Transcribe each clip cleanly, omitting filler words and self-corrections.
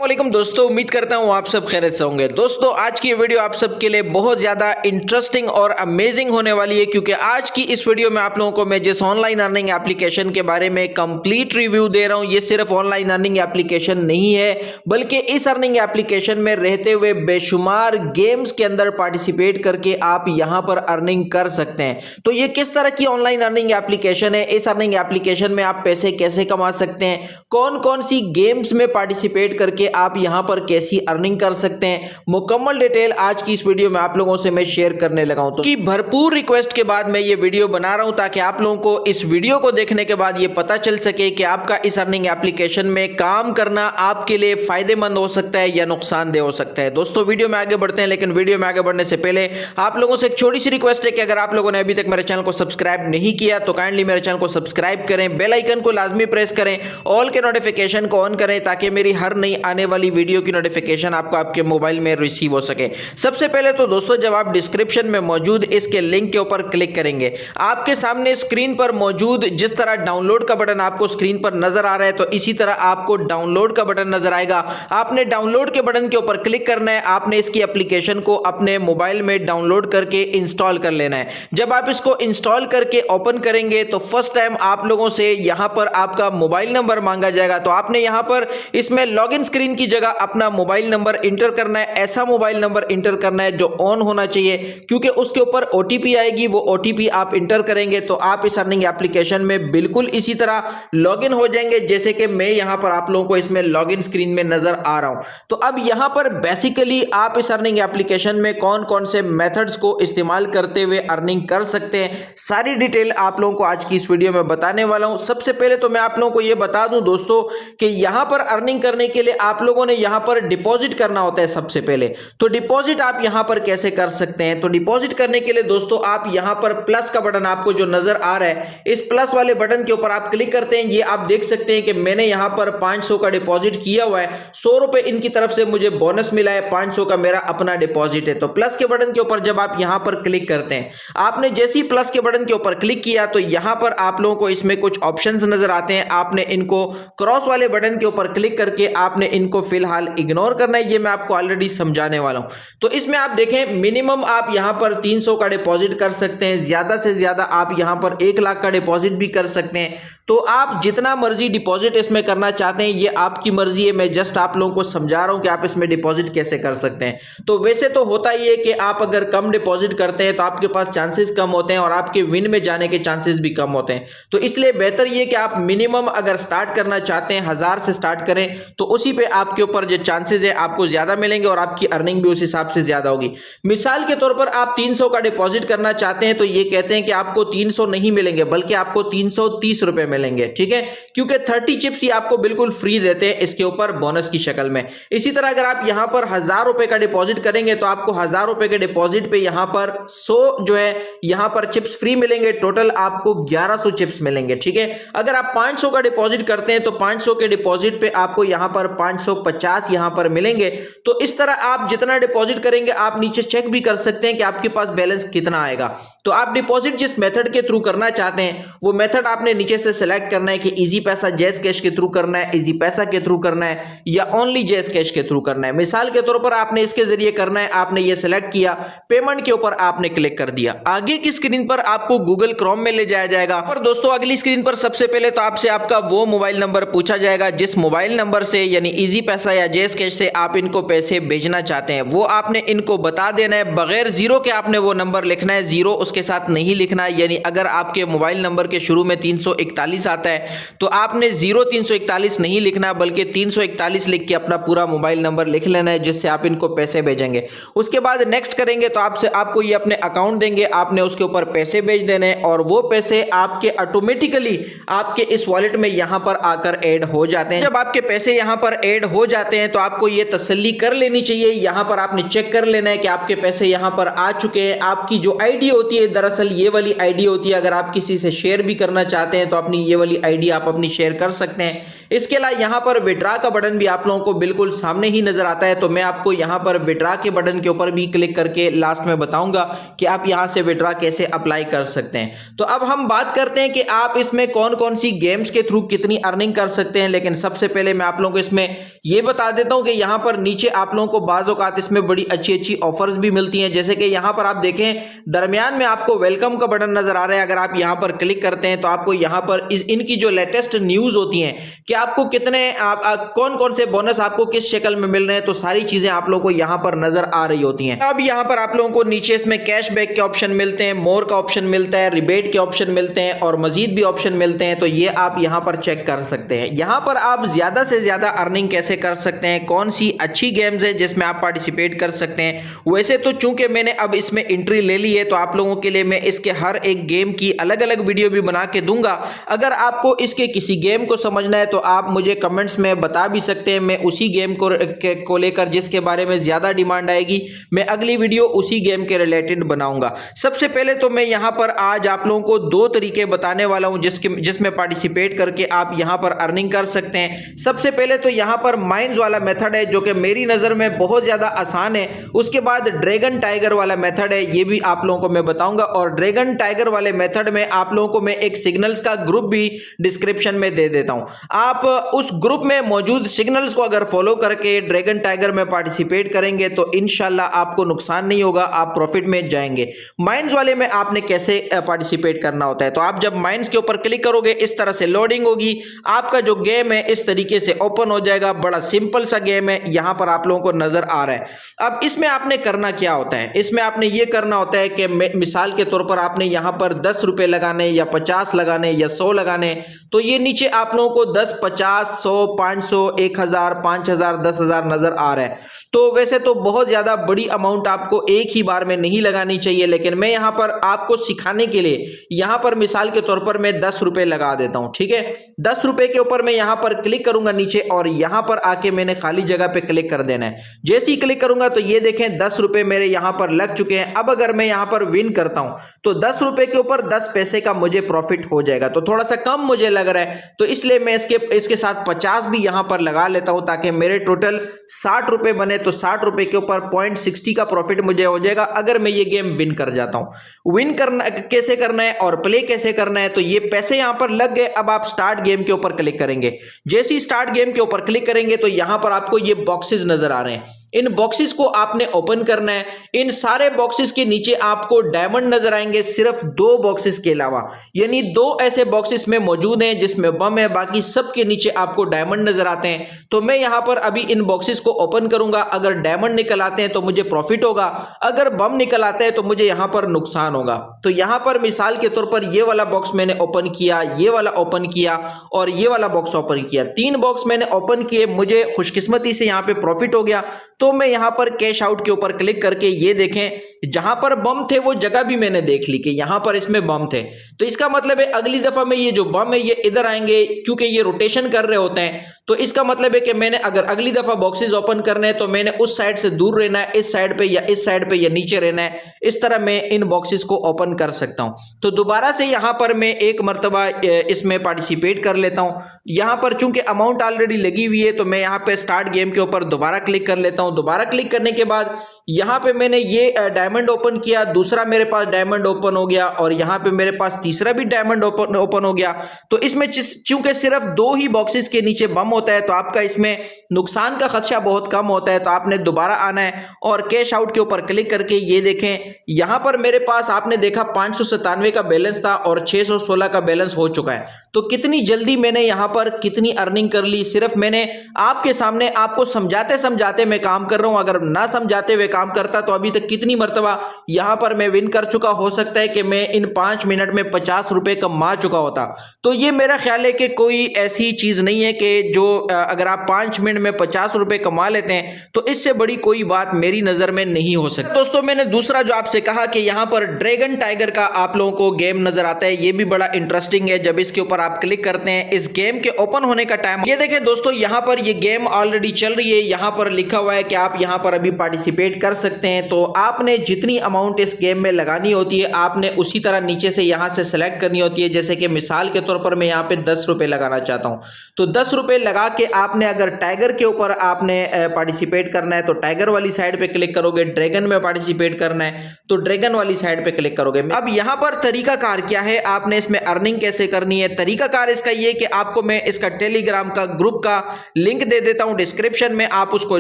वालेकुम दोस्तों, उम्मीद करता हूँ आप सब खैरियत से होंगे। दोस्तों आज की वीडियो आप सबके लिए बहुत ज़्यादा इंटरेस्टिंग और अमेजिंग होने वाली है, क्योंकि आज की इस वीडियो में आप लोगों को मैं जिस ऑनलाइन अर्निंग एप्लीकेशन के बारे में कंप्लीट रिव्यू दे रहा हूँ, ये सिर्फ ऑनलाइन अर्निंग एप्लीकेशन नहीं है, बल्कि इस अर्निंग एप्लीकेशन में रहते हुए बेशुमार गेम्स के अंदर पार्टिसिपेट करके आप यहाँ पर अर्निंग कर सकते हैं। तो ये किस तरह की ऑनलाइन अर्निंग एप्लीकेशन है, इस अर्निंग एप्लीकेशन में आप पैसे कैसे कमा सकते हैं, कौन कौन सी गेम्स में पार्टिसिपेट करके आप यहां पर कैसी अर्निंग कर सकते हैं, मुकम्मल डिटेल आज की इस वीडियो में आप लोगों से मैं शेयर करने लगा हूं। तो की भरपूर रिक्वेस्ट के बाद मैं ये वीडियो बना रहा हूं, ताकि आप लोगों को इस वीडियो को देखने के बाद ये पता चल सके कि आपका इस अर्निंग एप्लीकेशन में काम करना आपके लिए फायदेमंद हो सकता है या नुकसानदेह हो सकता है। दोस्तों वीडियो में आगे बढ़ते हैं, लेकिन वीडियो में आगे बढ़ने से पहले आप लोगों से एक छोटी सी रिक्वेस्ट है कि अगर आप लोगों ने अभी तक मेरे चैनल को सब्सक्राइब नहीं किया तो काइंडली मेरे चैनल को सब्सक्राइब करें, बेल आइकन को लाजमी प्रेस करें, ऑल के नोटिफिकेशन को ऑन करें, ताकि मेरी हर नई आने वाली वीडियो की नोटिफिकेशन आपको आपके मोबाइल में रिसीव हो सके। सबसे पहले तो दोस्तों जब आप डिस्क्रिप्शन में मौजूद इसके लिंक के ऊपर क्लिक करेंगे, आपके सामने स्क्रीन पर मौजूद जिस तरह डाउनलोड का बटन आपको स्क्रीन पर नजर आ रहा है, तो इसी तरह आपको डाउनलोड का बटन नजर आएगा। आपने डाउनलोड के बटन के ऊपर क्लिक करना है, आपने इसकी एप्लीकेशन को अपने मोबाइल में डाउनलोड करके इंस्टॉल कर लेना है। जब आप इसको इंस्टॉल करके ओपन करेंगे तो फर्स्ट टाइम आप लोगों से यहां पर आपका मोबाइल नंबर मांगा जाएगा। तो आपने यहां पर इसमें लॉगिन स्क्रीन की जगह अपना मोबाइल नंबर इंटर करना है। ऐसा मोबाइल नंबर इंटर करना है जो ऑन होना चाहिए, क्योंकि उसके ऊपर ओटीपी आएगी, वो ओटीपी आप इंटर करेंगे तो आप इस अर्निंग एप्लीकेशन में बिल्कुल इसी तरह लॉगिन हो जाएंगे, जैसे कि मैं यहां पर आप लोगों को इसमें लॉगिन स्क्रीन में नजर आ रहा हूं। तो अब यहां पर बेसिकली आप इस अर्निंग एप्लीकेशन में कौन कौन से मेथड्स को इस्तेमाल करते हुए अर्निंग कर सकते हैं, सारी डिटेल आप लोगों को आज की इस वीडियो में बताने वाला हूं। सबसे पहले तो मैं आप लोगों को यह बता दूं दोस्तों कि यहां पर अर्निंग करने के लिए आप लोगों ने यहां पर डिपॉजिट करना होता है। सबसे पहले तो डिपॉजिट आप यहां पर कैसे कर सकते हैं, तो डिपॉजिट करने के लिए दोस्तों आप यहां पर प्लस का बटन आपको जो नजर आ रहा है, इस प्लस वाले बटन के ऊपर आप क्लिक करते हैं। ये आप देख सकते हैं कि मैंने यहां पर 500 का डिपॉजिट किया हुआ है, 100 रुपए इनकी तरफ से मुझे बोनस मिला है, 500 का मेरा अपना डिपॉजिट है। तो प्लस के बटन के ऊपर जब आप यहां पर क्लिक करते हैं, आपने जैसे ही प्लस के बटन के ऊपर क्लिक किया तो यहां पर आप लोगों को इसमें कुछ ऑप्शंस नजर आते हैं। आपने इनको क्रॉस वाले बटन के ऊपर क्लिक करके आपने इनको फिलहाल इग्नोर करना है, ये मैं आपको ऑलरेडी समझाने वाला हूं। तो इसमें आप देखें मिनिमम आप यहां पर 300 का डिपॉजिट कर सकते हैं, ज्यादा से ज्यादा आप यहां पर 1 लाख का डिपॉजिट भी कर सकते हैं। तो आप जितना मर्जी डिपॉजिट इसमें करना चाहते हैं, ये आपकी मर्जी है। मैं जस्ट आप लोगों को समझा रहा हूं कि आप इसमें डिपॉजिट कैसे कर सकते हैं। तो वैसे तो होता ही है कि आप अगर कम डिपॉजिट करते हैं तो आपके पास चांसेस कम होते हैं और आपके विन में जाने के चांसेस भी कम होते हैं। तो इसलिए बेहतर ये कि आप मिनिमम अगर स्टार्ट करना चाहते हैं 1000 से स्टार्ट करें, तो उसी पे आपके ऊपर जो चांसेस है आपको ज्यादा मिलेंगे और आपकी अर्निंग भी उस हिसाब से ज्यादा होगी। मिसाल के तौर पर आप 300 का डिपॉजिट करना चाहते हैं, तो ये कहते हैं कि आपको 300 नहीं मिलेंगे, बल्कि आपको 330 रुपए मिलेंगे, ठीक है, क्योंकि 30 चिप्स ही आपको बिल्कुल फ्री देते हैं इसके ऊपर बोनस की शक्ल में। इसी तरह अगर आप यहां पर 1000 रुपए का डिपॉजिट करेंगे तो आपको 1000 रुपए के डिपॉजिट पे यहां पर 100 जो है यहां पर चिप्स फ्री मिलेंगे, टोटल आपको 1100 चिप्स मिलेंगे, ठीक है। अगर आप 500 का डिपॉजिट करते हैं तो 500 के डिपॉजिट पे आपको यहां पर 550 यहां पर मिलेंगे। तो इस तरह आप जितना डिपॉजिट करेंगे आप नीचे चेक भी कर सकते हैं कि आपके पास बैलेंस कितना आएगा। तो आप डिपॉजिट जिस मेथड के थ्रू करना चाहते हैं वो मेथड आपने नीचे से सिलेक्ट करना है कि इजी पैसा जैस कैश के थ्रू करना है, इजी पैसा के थ्रू करना है, या ओनली जैस कैश के थ्रू करना है। मिसाल के तौर पर आपने इसके जरिए करना है, आपने ये सिलेक्ट किया, पेमेंट के ऊपर आपने क्लिक कर दिया। आगे की स्क्रीन पर आपको गूगल क्रोम में ले जाया जाएगा। और दोस्तों अगली स्क्रीन पर सबसे पहले तो आपसे आपका वो मोबाइल नंबर पूछा जाएगा जिस मोबाइल नंबर से यानी इजी पैसा या जैस कैश से आप इनको पैसे भेजना चाहते हैं। वो आपने इनको बता देना है, बगैर जीरो के आपने वो नंबर लिखना है, जीरो उसके साथ नहीं लिखना है। यानी अगर आपके मोबाइल नंबर के शुरू में 341 आता है तो आपने 0341 नहीं लिखना, बल्कि 341 लिख के अपना पूरा मोबाइल नंबर लिख लेना है, जिससे आप इनको पैसे भेजेंगे। उसके बाद नेक्स्ट करेंगे तो आपको ये अपने अकाउंट देंगे, आपने उसके ऊपर पैसे भेज देने हैं और वो पैसे आपके ऑटोमेटिकली आपके इस वॉलेट में यहां पर आकर ऐड हो जाते हैं। जब आपके पैसे यहां पर ऐड हो जाते हैं तो आपको ये तसल्ली कर लेनी चाहिए, यहां पर आपने चेक कर लेना है कि आपके पैसे यहां पर आ चुके हैं। आपकी जो आईडी होती है दरअसल ये वाली आईडी होती है, अगर आप किसी से शेयर भी करना चाहते हैं तो अपनी होगी, ये वाली आईडी आप अपनी शेयर कर सकते हैं। इसके अलावा यहाँ पर विड्रा का बटन भी आप लोगों को बिल्कुल सामने ही नजर आता है, तो मैं आपको यहाँ पर विड्रा के बटन के ऊपर भी क्लिक करके लास्ट में बताऊंगा कि आप यहाँ से विड्रा कैसे अप्लाई कर सकते हैं। तो अब हम बात करते हैं कि आप इसमें कौन कौन सी गेम्स के थ्रू कितनी अर्निंग कर सकते हैं। लेकिन सबसे पहले मैं आप लोगों को इसमें ये बता देता हूं कि यहाँ पर नीचे आप लोगों को बाज़ औक़ात इसमें बड़ी अच्छी अच्छी ऑफर्स भी मिलती हैं। जैसे कि यहाँ पर आप देखें दरमियान में आपको वेलकम का बटन नजर आ रहा है। अगर आप यहाँ पर क्लिक करते हैं तो आपको यहाँ पर इनकी जो लेटेस्ट न्यूज होती हैं कि आपको कितने कौन कौन से बोनस आपको किस शक्ल में मिल रहे हैं, तो सारी चीजें आप लोगों को यहाँ पर नजर आ रही होती हैं। अब यहाँ पर आप लोगों को नीचे इसमें कैशबैक के ऑप्शन मिलते हैं, मोर का ऑप्शन मिलता है, रिबेट के ऑप्शन मिलते हैं और मजीद भी ऑप्शन मिलते हैं। तो ये आप यहाँ पर चेक कर सकते हैं। यहाँ पर आप ज्यादा से ज्यादा अर्निंग कैसे कर सकते हैं, कौन सी अच्छी गेम्स है जिसमें आप पार्टिसिपेट कर सकते हैं। वैसे तो चूंकि मैंने अब इसमें एंट्री ले ली है तो आप लोगों के लिए मैं इसके हर एक गेम की अलग अलग वीडियो भी बना के दूंगा। अगर आपको इसके किसी गेम को समझना है तो आप मुझे कमेंट्स में बता भी सकते हैं। मैं उसी गेम को लेकर जिसके बारे में ज्यादा डिमांड आएगी मैं अगली वीडियो उसी गेम के रिलेटेड बनाऊंगा। सबसे पहले तो मैं यहां पर आज आप लोगों को दो तरीके बताने वाला हूं जिसमें पार्टिसिपेट करके आप यहां पर अर्निंग कर सकते हैं। सबसे पहले तो यहां पर माइंस वाला मेथड है जो कि मेरी नजर में बहुत ज्यादा आसान है। उसके बाद ड्रैगन टाइगर वाला मेथड है, ये भी आप लोगों को मैं बताऊंगा। और ड्रैगन टाइगर वाले मेथड में आप लोगों को मैं एक सिग्नल्स का ग्रुप भी डिस्क्रिप्शन में दे देता हूं। आप उस ग्रुप में मौजूद सिग्नल्स को अगर फॉलो करके ड्रैगन टाइगर में पार्टिसिपेट करेंगे तो इंशाल्लाह आपको नुकसान नहीं होगा, आप प्रॉफिट में जाएंगे। माइंस वाले में आपने कैसे पार्टिसिपेट करना होता है, तो आप जब माइंस के ऊपर क्लिक करोगे इस तरह से लोडिंग होगी, आपका जो गेम है इस तरीके से ओपन हो जाएगा। बड़ा सिंपल सा गेम है, यहां पर आप लोगों को नजर आ रहा है। अब इसमें आपने करना क्या होता है, इसमें आपने ये करना होता है कि मिसाल के तौर पर आपने यहां पर 10 रुपए लगाने या 50 लगाने या 100 लगाने, तो ये नीचे आप लोगों को 10, 50, 100, 500, 1000, 5000, 10,000 नजर आ रहा है। तो वैसे तो बहुत ज्यादा बड़ी अमाउंट आपको एक ही बार में नहीं लगानी चाहिए, लेकिन मैं यहां पर आपको सिखाने के लिए यहां पर मिसाल के तौर पर मैं 10 रुपए लगा देता हूं। ठीक है, 10 रुपए के ऊपर मैं यहां पर क्लिक करूंगा नीचे और यहां पर आके मैंने खाली जगह पे क्लिक कर देना है। जैसे ही क्लिक करूंगा तो ये देखें 10 रुपए मेरे यहां पर लग चुके हैं। अब अगर मैं यहां पर विन करता हूं तो 10 रुपए के ऊपर 10 पैसे का मुझे प्रॉफिट हो जाएगा। तो थोड़ा सा कम मुझे लग रहा है, तो इसलिए मैं इसके साथ 50 भी यहां पर लगा लेता हूं ताकि मेरे टोटल 60 रुपए बने। तो 60 रुपए के ऊपर 0.60 का प्रॉफिट मुझे हो जाएगा अगर मैं ये गेम विन कर जाता हूं। विन करना कैसे करना है और प्ले कैसे करना है, तो ये पैसे यहां पर लग गए। अब आप स्टार्ट गेम के ऊपर क्लिक करेंगे। जैसे ही स्टार्ट गेम के ऊपर क्लिक करेंगे तो यहां पर आपको ये बॉक्सेस नजर आ रहे हैं। इन बॉक्सेस को आपने ओपन करना है। इन सारे बॉक्सेस के नीचे आपको डायमंड नजर आएंगे, सिर्फ 2 बॉक्सेस के अलावा, यानी 2 ऐसे बॉक्सेस में मौजूद हैं जिसमें बम है, बाकी सब के नीचे आपको डायमंड नजर आते हैं। तो मैं यहां पर अभी इन बॉक्सेस को ओपन करूंगा। अगर डायमंड निकल आते हैं तो मुझे प्रॉफिट होगा, अगर बम निकल आते हैं तो मुझे यहां पर नुकसान होगा। तो यहां पर मिसाल के तौर पर ये वाला बॉक्स मैंने ओपन किया, ये वाला ओपन किया और ये वाला बॉक्स ओपन किया। 3 बॉक्स मैंने ओपन किए, मुझे खुशकिस्मती से यहां पे प्रॉफिट हो गया। तो मैं यहां पर कैश आउट के ऊपर क्लिक करके ये देखें जहां पर बम थे वो जगह भी मैंने देख ली कि यहां पर इसमें बम थे। तो इसका मतलब है अगली दफा में ये जो बम है ये इधर आएंगे, क्योंकि ये रोटेशन कर रहे होते हैं। तो इसका मतलब है कि मैंने अगर अगली दफा बॉक्सेस ओपन करने हैं तो मैंने उस साइड से दूर रहना है, इस साइड पे या इस साइड पे या नीचे रहना है। इस तरह मैं इन बॉक्सेस को ओपन कर सकता हूं। तो दोबारा से यहां पर मैं एक मर्तबा इसमें पार्टिसिपेट कर लेता हूं। यहां पर चूंकि अमाउंट ऑलरेडी लगी हुई है तो मैं यहां पे स्टार्ट गेम के ऊपर दोबारा क्लिक कर लेता हूं। दोबारा क्लिक करने के बाद यहां पे मैंने ये डायमंड ओपन किया, दूसरा मेरे पास डायमंड ओपन हो गया और यहां पे मेरे पास तीसरा भी डायमंड ओपन हो गया। तो इसमें चूंकि सिर्फ 2 ही बॉक्सेस के नीचे बम होता है तो आपका इसमें नुकसान का खदशा बहुत कम होता है। तो आपने दोबारा आना है और कैश आउट के ऊपर क्लिक करके ये देखें यहां पर मेरे पास आपने देखा 597 का बैलेंस था और 616 का बैलेंस हो चुका है। तो कितनी जल्दी मैंने यहां पर कितनी अर्निंग कर ली, सिर्फ मैंने आपके सामने आपको समझाते समझाते मैं काम कर रहा हूं। अगर ना समझाते हुए काम करता तो अभी तक कितनी मर्तबा यहां पर मैं विन कर चुका। हो सकता है कि मैं इन 5 मिनट में 50 रुपए कमा चुका होता। तो ये मेरा ख्याल है कि कोई ऐसी चीज नहीं है कि जो अगर आप 5 मिनट में 50 रुपए कमा लेते हैं तो इससे बड़ी कोई बात मेरी नजर में नहीं हो सकती। दोस्तों मैंने दूसरा जो आपसे कहा कि यहां पर ड्रैगन टाइगर का आप लोगों को गेम नजर आता है, ये भी बड़ा इंटरेस्टिंग है। जब इसके ऊपर आप क्लिक करते हैं इस गेम के ओपन होने का टाइम, ये देखें दोस्तों यहां पर ये गेम ऑलरेडी चल रही है। यहां पर लिखा हुआ है कि आप यहां पर अभी पार्टिसिपेट कर सकते हैं। तो आपने जितनी अमाउंट इस गेम में लगानी होती है आपने उसी तरह नीचे से यहाँ से सेलेक्ट करनी होती है। जैसे कि मिसाल के तौर पर मैं यहाँ पे 10 रुपए लगाना चाहता हूँ, तो 10 रुपए लगा के आपने अगर टाइगर के ऊपर आपने पार्टिसिपेट करना है तो टाइगर वाली साइड पे क्लिक करोगे, ड्रैगन में पार्टिसिपेट करना है तो ड्रैगन वाली साइड पे क्लिक करोगे। अब यहाँ पर तरीकाकार क्या है, आपने इसमें अर्निंग कैसे करनी है, तरीकाकार इसका ये कि आपको मैं इसका टेलीग्राम का ग्रुप का लिंक दे देता हूं डिस्क्रिप्शन में, आप उसको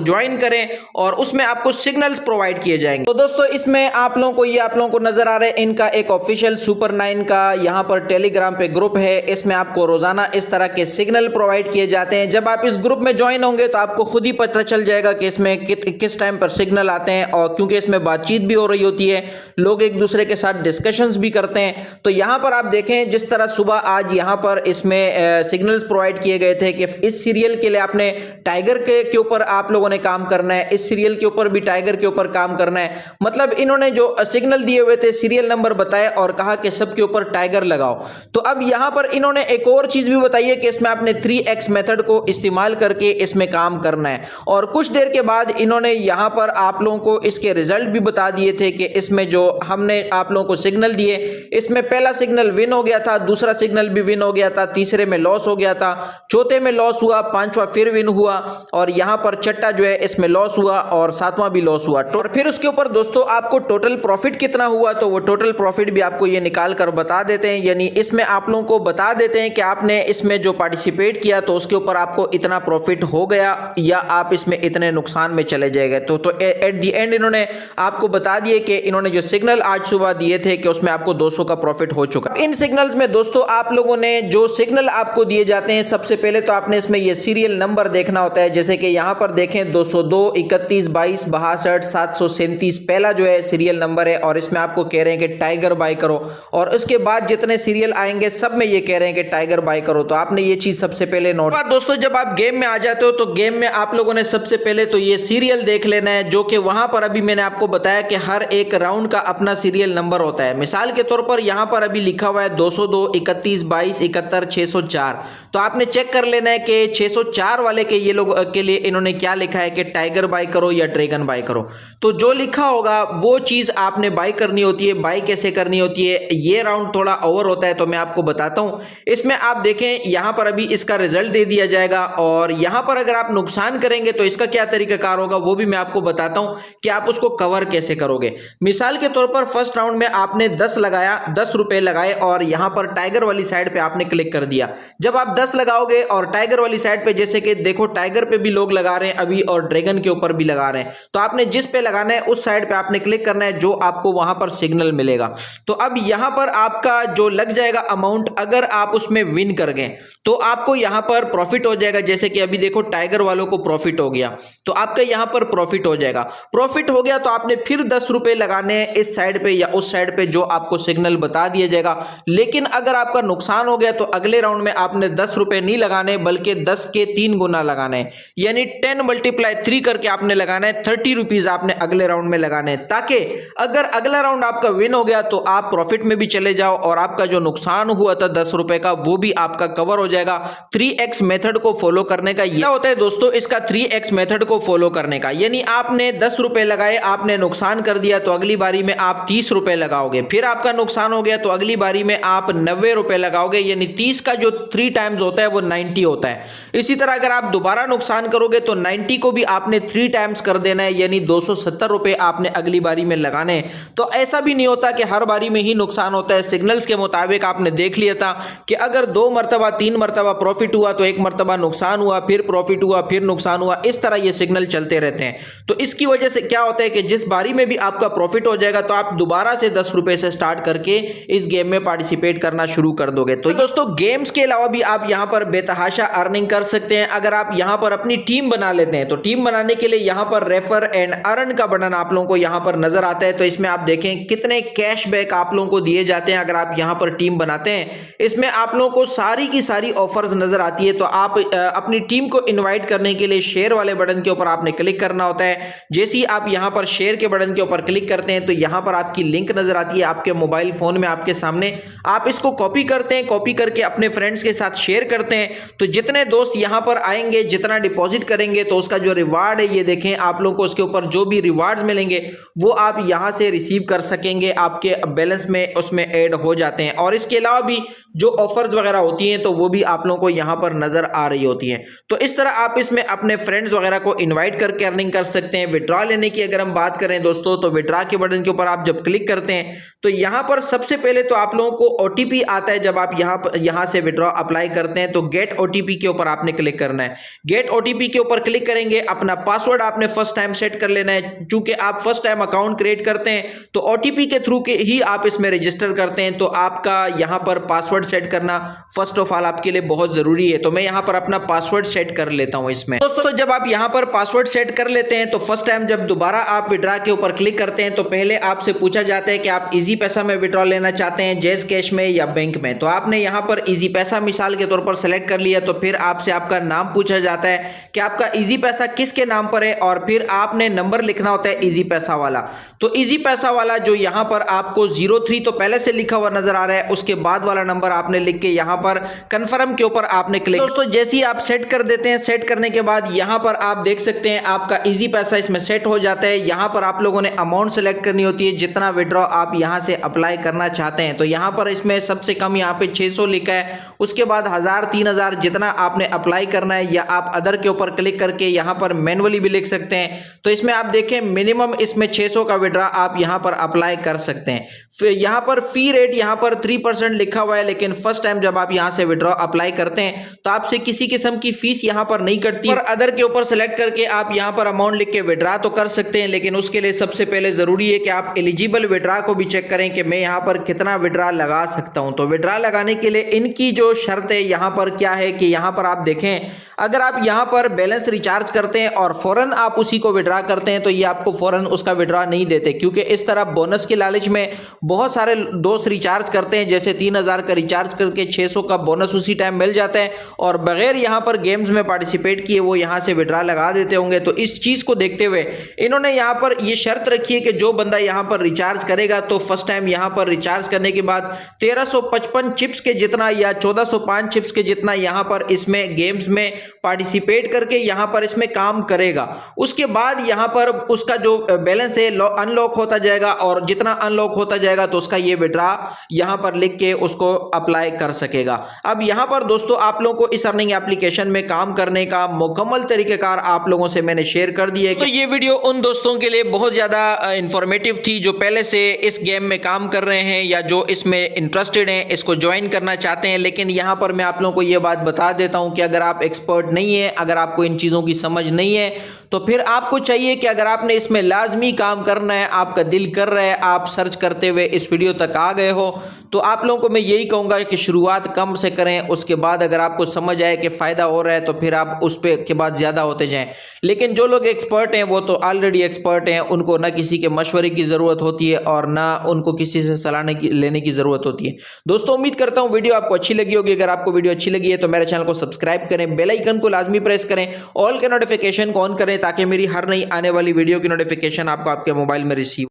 ज्वाइन करें और उसमें आपको सिग्नल्स प्रोवाइड किए जाएंगे। तो दोस्तों इसमें आप लोगों को नजर आ रहा है इनका एक ऑफिशियल सुपर 9 का यहाँ पर टेलीग्राम पे ग्रुप है। इसमें आपको रोजाना इस तरह के सिग्नल प्रोवाइड किए जाते हैं। जब आप इस ग्रुप में ज्वाइन होंगे तो आपको खुद ही पता चल जाएगा कि इसमें किस टाइम पर सिग्नल आते हैं, और क्योंकि इसमें बातचीत भी हो रही होती है, लोग एक दूसरे के साथ डिस्कशंस भी करते हैं। तो यहाँ पर आप देखें जिस तरह सुबह आज यहाँ पर इसमें सिग्नल्स प्रोवाइड किए गए थे कि इस सीरियल के लिए आपने टाइगर के ऊपर आप लोगों ने काम करना है, इस सीरियल के ऊपर भी टाइगर के ऊपर काम करना है। मतलब इन्होंने जो सिग्नल दिए हुए थे सीरियल नंबर बताए और कहा कि सबके ऊपर टाइगर लगाओ। तो अब यहाँ पर इन्होंने एक और चीज भी बताई है कि इसमें आपने 3x मेथड को इस्तेमाल करके इसमें काम करना है। और कुछ देर के बाद इन्होंने यहाँ पर आप लोगों को इसके रिजल्ट भी बता दिए थे कि इसमें जो हमने आप लोगों को सिग्नल दिए, इसमें पहला सिग्नल विन हो गया था, दूसरा सिग्नल भी विन हो गया था, तीसरे में लॉस हो गया था, चौथे में लॉस हुआ, पांचवा फिर विन हुआ, और यहां पर छठा जो है इसमें लॉस हुआ और सातवां भी लॉस हुआ। और फिर उसके ऊपर दोस्तों आपको टोटल प्रॉफिट कितना हुआ, तो वो टोटल प्रॉफिट भी आपको ये निकाल कर बता देते हैं। यानी इसमें आप लोगों को बता देते हैं कि आपने इसमें जो पार्टिसिपेट किया तो उसके ऊपर आपको इतना प्रॉफिट हो गया या आप इसमें इतने नुकसान में चले जाएंगे। तो एट द एंड इन्होंने आपको बता दिए कि इन्होंने जो सिग्नल आज सुबह दिए थे कि उसमें आपको 200 का प्रॉफिट हो चुका। इन सिग्नल्स में दोस्तों आप लोगों ने जो सिग्नल आपको दिए जाते हैं, सबसे पहले तो आपने इसमें ये सीरियल नंबर देखना होता है। जैसे कि यहां पर देखें 202 31 22 62 737 पहला जो है सीरियल नंबर है, और इसमें आपको कह रहे हैं कि टाइगर बाय करो, और उसके बाद जितने सीरियल आएंगे सब में ये कह रहे हैं कि टाइगर बाय करो। तो आपने ये चीज सबसे पहले नोट। दोस्तों जब आप गेम में आ जाते हो तो गेम में आप लोगों ने सबसे पहले तो ये सीरियल देख लेना है, जो कि वहां पर अभी मैंने आपको बताया कि हर एक राउंड का अपना सीरियल नंबर होता है। मिसाल के तौर पर यहां पर अभी लिखा हुआ है 202 31 22 71 604। तो आपने चेक कर लेना है कि 604 वाले के ये लोग के लिए इन्होंने क्या लिखा है कि टाइगर बाय करो या ड्रैगन बाय करो। तो जो लिखा होगा वो चीज आपने बाय करनी होती है। बाय कैसे करनी होती है, ये राउंड थोड़ा ओवर होता है तो मैं आपको बताता हूं। इसमें आप देखें यहां पर अभी इसका रिजल्ट दे दिया जाएगा, और यहां पर अगर आप नुकसान करेंगे तो इसका क्या तरीकाकार होगा वो भी मैं आपको बताता हूं कि आप उसको कवर कैसे करोगे। मिसाल के तौर पर फर्स्ट राउंड में आपने 10 लगाया, 10 रुपए लगाए और यहां पर टाइगर वाली साइड पे आपने क्लिक कर दिया। जब आप 10 लगाओगे और टाइगर वाली साइड पे, जैसे कि देखो टाइगर पे भी लोग लगा रहे हैं अभी और ड्रैगन के ऊपर भी लगा रहे हैं, तो आपने जिस पे लगाना है उस साइड पे आपने क्लिक करना है, जो आपको वहां पर सिग्नल मिलेगा। तो अब यहां पर आपका जो लग जाएगा अमाउंट, अगर आप उसमें विन कर गए तो आपको यहां पर प्रॉफिट हो जाएगा। जैसे कि अभी देखो टाइगर वालों को प्रॉफिट हो गया, तो आपका यहां पर प्रॉफिट हो जाएगा। प्रॉफिट हो गया तो आपने फिर 10 रुपए लगाने हैं इस साइड पे या उस साइड पे, जो आपको सिग्नल बता दिया जाएगा। लेकिन अगर आपका नुकसान हो गया तो अगले राउंड में आपने 10 रुपए नहीं लगाने बल्कि 10 के 3 गुना लगाने हैं, यानी 10 × 3 करके आपने लगाना है। 30 रुपीज आपने अगले राउंड में लगाने हैं, ताकि अगर अगला राउंड आपका विन हो गया तो आप प्रॉफिट में भी चले जाओ और आपका जो नुकसान हुआ था 10 रुपए का वो भी आपका कवर हो जाएगा। 3x मेथड को फॉलो करने का यह होता है दोस्तों, इसका 3x मेथड को फॉलो करने का, यानी आपने 10 रुपए लगाए, आपने नुकसान कर दिया तो अगली बारी में आप 30 रुपए लगाओगे। फिर आपका नुकसान हो गया तो अगली बारी में आप 90 रुपए लगाओगे, यानी 30 का जो 3 टाइम्स होता है वो 90 होता है। इसी तरह अगर आप दोबारा नुकसान करोगे तो 90 को भी आपने 3 टाइम्स कर देना है, यानी 270 रुपए आपने अगली बारी में लगाने हैं। तो ऐसा भी नहीं होता कि हर बारी में ही नुकसान होता है। सिग्नल्स के मुताबिक आपने देख लिया था कि अगर 2 मरतबा 3 मरतबा प्रॉफिट हुआ तो 1 मरतबा नुकसान हुआ, फिर प्रॉफिट हुआ, फिर नुकसान हुआ, इस तरह ये सिग्नल चलते रहते हैं। तो इसकी वजह से क्या होता है कि जिस बारी में भी आपका प्रॉफिट हो जाएगा तो आप दोबारा से 10 रुपए से स्टार्ट करके इस गेम में पार्टिसिपेट करना शुरू कर दोगे। तो दोस्तों गेम्स के अलावा भी आप यहां पर बेतहाशा अर्निंग कर सकते हैं। अगर आप यहां पर अपनी टीम बना लेते हैं तो टीम बनाने के लिए यहां पर रेफर एंड अर्न का बटन आप लोगों को यहां पर नजर आता है। तो इसमें आप देखें कितने कैशबैक आप लोगों को दिए जाते हैं अगर आप यहां पर टीम बनाते हैं। इसमें आप लोगों को सारी की सारी ऑफर्स नजर आती है। तो आप अपनी टीम को इनवाइट करने के लिए शेयर वाले बटन के ऊपर आपने क्लिक करना होता है। जैसे ही आप यहां पर शेयर के बटन के ऊपर क्लिक करते हैं तो यहां पर आपकी लिंक नजर आती है आपके मोबाइल फोन में आपके सामने। आप इसको कॉपी करते हैं, कॉपी करके अपने फ्रेंड्स के साथ शेयर शेयर करते हैं तो जितने दोस्त यहाँ पर आएंगे, जितना डिपॉजिट करेंगे तो उसका जो रिवार्ड है ये देखें, आप लोगों को उसके ऊपर जो भी रिवार्ड्स मिलेंगे वो आप यहाँ से रिसीव कर सकेंगे, आपके बैलेंस में उसमें ऐड हो जाते हैं। और इसके अलावा भी जो ऑफर्स वगैरह होती हैं तो वो भी आप लोगों को यहाँ पर नजर आ रही होती हैं। तो इस तरह आप इसमें अपने फ्रेंड्स वगैरह को इनवाइट करके अर्निंग कर सकते हैं। विड्रॉ लेने की अगर हम बात करें दोस्तों, तो विड्रॉ के बटन के ऊपर आप जब क्लिक करते हैं तो यहाँ पर सबसे पहले तो आप लोगों को ओटीपी आता है। जब आप यहाँ से विड्रॉ अप्लाई करते हैं तो गेट ओटीपी के ऊपर आपने क्लिक करना है। गेट ओटीपी के ऊपर क्लिक करेंगे, अपना पासवर्ड आपने फर्स्ट टाइम सेट कर लेना है। चूंकि आप फर्स्ट टाइम अकाउंट क्रिएट करते हैं तो ओटीपी के थ्रू के ही आप इसमें रजिस्टर करते हैं, तो आपका यहाँ पर पासवर्ड सेट करना फर्स्ट ऑफ ऑल आपके लिए बहुत जरूरी है। तो मैं यहाँ पर अपना पासवर्ड सेट कर लेता हूं इसमें। दोस्तों जब आप यहाँ पर पासवर्ड सेट कर लेते हैं तो फर्स्ट टाइम जब दोबारा आप विड्रॉ के ऊपर क्लिक करते हैं तो पहले आपसे पूछा जाता है कि आप इजी पैसा में विड्रॉ लेना चाहते हैं, जैज कैश में या बैंक में। तो आपने यहाँ पर इजी पैसा मिसाल के तौर पर सेलेक्ट कर लिया। तो फिर आपसे आपका नाम पूछा जाता है कि आपका इजी पैसा किसके नाम पर है, और फिर आपने नंबर लिखना होता है इजी पैसा वाला। तो इजी पैसा वाला जो यहाँ पर आपको 03 तो पहले से लिखा हुआ नजर आ रहा है, उसके बाद वाला नंबर आपने लिख के यहाँ पर कंफर्म के ऊपर आपने क्लिक। दोस्तों जैसे ही आप सेट कर देते हैं, सेट करने के बाद यहाँ पर आप देख सकते हैं आपका इजी पैसा इसमें सेट हो जाता है। यहाँ पर आप लोगों ने अमाउंट सेलेक्ट करनी होती है, जितना विड्रॉ आप यहाँ से अप्लाई करना चाहते हैं। तो यहाँ पर इसमें सबसे कम यहाँ पे 600 लिखा है, उसके बाद 1000, 3000 जितना आपने अप्लाई करना है, या आप अदर के ऊपर क्लिक करके यहाँ पर मैनुअली भी लिख सकते हैं। तो इसमें आप देखें मिनिमम इसमें 600 का विड्रॉ आप यहाँ पर अप्लाई कर सकते हैं। फिर यहाँ पर फी रेट यहाँ पर 3% लिखा हुआ है, लेकिन फर्स्ट टाइम जब आप यहाँ से विड्रॉ अप्लाई करते हैं तो आपसे किसी किस्म की फीस यहाँ पर नहीं कटती। और अदर के ऊपर सेलेक्ट करके आप यहाँ पर अमाउंट लिख के विड्रॉ तो कर सकते हैं, लेकिन उसके लिए सबसे पहले जरूरी है कि आप एलिजिबल विड्रॉ को भी चेक करें कि मैं यहाँ पर कितना विड्रॉ लगा सकता हूँ। तो विड्रॉ लगाने के लिए इनकी जो शर्त है यहाँ पर क्या है कि यहाँ पर आप देखें, अगर आप यहाँ पर बैलेंस रिचार्ज करते हैं और फौरन आप उसी को विड्रॉ करते हैं तो ये आपको फौरन उसका विड्रॉ नहीं देते, क्योंकि इस तरह बोनस के लालच में बहुत सारे दोस्त रिचार्ज करते हैं। जैसे 3000 का रिचार्ज करके 600 का बोनस उसी टाइम मिल जाता है, और बगैर यहाँ पर गेम्स में पार्टिसिपेट किए वो यहाँ से विड्रॉ लगा देते होंगे। तो इस चीज को देखते हुए इन्होंने यहाँ पर ये शर्त रखी है कि जो बंदा यहाँ पर रिचार्ज करेगा तो फर्स्ट टाइम यहाँ पर रिचार्ज करने के बाद 1355 चिप्स के जितना या 1405 चिप्स के जितना यहाँ पर इसमें गेम्स में पार्टिसिपेट करके यहाँ पर इसमें काम करेगा। उसके बाद यहाँ पर उसका जो बैलेंस है अनलॉक होता जाएगा, और जितना अनलॉक होता जाएगा तो उसका ये विड्रॉ यहाँ पर लिख के उसको अप्लाई कर सकेगा। अब यहाँ पर दोस्तों आप लोगों को इस अर्निंग एप्लीकेशन में काम करने का मुकम्मल तरीकेकार आप लोगों से मैंने शेयर कर दिया है। तो ये वीडियो उन दोस्तों के लिए बहुत ज्यादा इंफॉर्मेटिव थी जो पहले से इस गेम में काम कर रहे हैं या जो इसमें इंटरेस्टेड हैं, इसको ज्वाइन करना चाहते हैं। लेकिन यहाँ पर मैं आप लोगों को ये बात बता देता हूँ कि अगर आप एक्सपर्ट नहीं है, अगर आपको इन चीजों की समझ नहीं है, तो फिर आपको चाहिए कि अगर आपने इसमें लाजमी काम करना है, आपका दिल कर रहा है, आप सर्च करते हुए इस वीडियो तक आ गए हो, तो आप लोगों को मैं यही कहूंगा कि शुरुआत कम से करें। उसके बाद अगर आपको समझ आए कि फायदा हो रहा है तो फिर आप उस पे के बाद ज्यादा होते जाएं। लेकिन जो लोग एक्सपर्ट हैं वो तो ऑलरेडी एक्सपर्ट हैं, उनको ना किसी के मशवरे की जरूरत होती है और ना उनको किसी से सलाह लेने की जरूरत होती है। दोस्तों उम्मीद करता हूं वीडियो आपको अच्छी लगी होगी। अगर आपको वीडियो अच्छी लगी है तो मेरे चैनल को सब्सक्राइब करें, बेल आइकन को लाजमी प्रेस करें, ऑल के नोटिफिकेशन को ऑन करें ताकि मेरी हर नई आने वाली वीडियो की नोटिफिकेशन आपको आपके मोबाइल में रिसीव